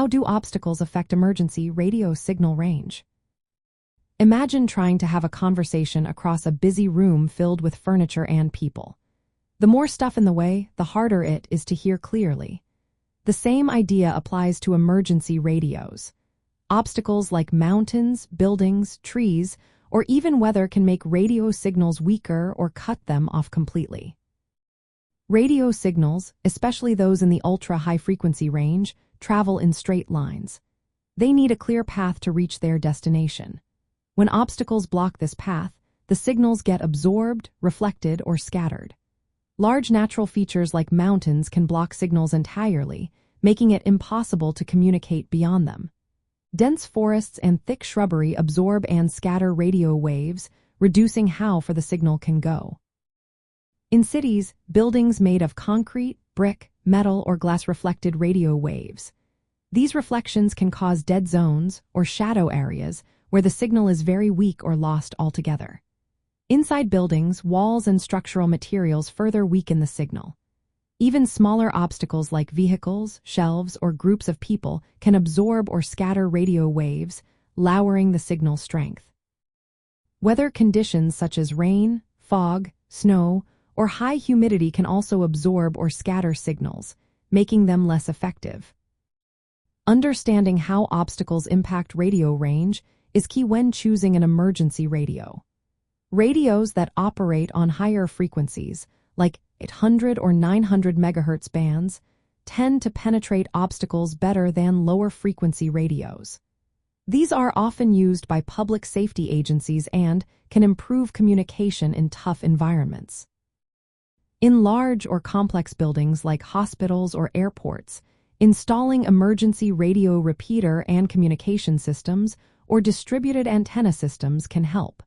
How do obstacles affect emergency radio signal range? Imagine trying to have a conversation across a busy room filled with furniture and people. The more stuff in the way, the harder it is to hear clearly. The same idea applies to emergency radios. Obstacles like mountains, buildings, trees, or even weather can make radio signals weaker or cut them off completely. Radio signals, especially those in the ultra-high-frequency range, travel in straight lines. They need a clear path to reach their destination. When obstacles block this path, the signals get absorbed, reflected, or scattered. Large natural features like mountains can block signals entirely, making it impossible to communicate beyond them. Dense forests and thick shrubbery absorb and scatter radio waves, reducing how far the signal can go. In cities, buildings made of concrete, brick, metal, or glass reflected radio waves. These reflections can cause dead zones or shadow areas where the signal is very weak or lost altogether. Inside buildings, walls and structural materials further weaken the signal. Even smaller obstacles like vehicles, shelves, or groups of people can absorb or scatter radio waves, lowering the signal's strength. Weather conditions such as rain, fog, snow, or high humidity can also absorb or scatter signals, making them less effective. Understanding how obstacles impact radio range is key when choosing an emergency radio. Radios that operate on higher frequencies, like 800 or 900 megahertz bands, tend to penetrate obstacles better than lower frequency radios. These are often used by public safety agencies and can improve communication in tough environments. In large or complex buildings like hospitals or airports, installing emergency radio repeater and communication systems or distributed antenna systems can help.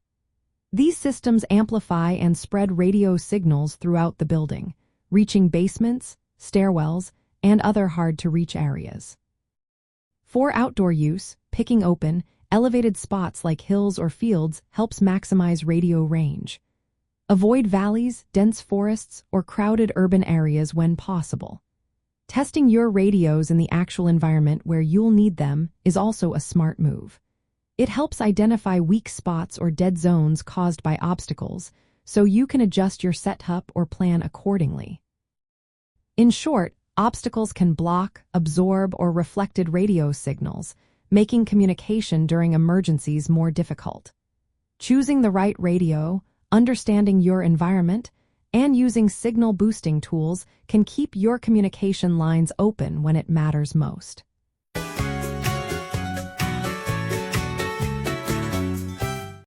These systems amplify and spread radio signals throughout the building, reaching basements, stairwells, and other hard-to-reach areas. For outdoor use, picking open, elevated spots like hills or fields helps maximize radio range. Avoid valleys, dense forests, or crowded urban areas when possible. Testing your radios in the actual environment where you'll need them is also a smart move. It helps identify weak spots or dead zones caused by obstacles, so you can adjust your setup or plan accordingly. In short, obstacles can block, absorb, or reflected radio signals, making communication during emergencies more difficult. Choosing the right radio, understanding your environment, and using signal boosting tools can keep your communication lines open when it matters most.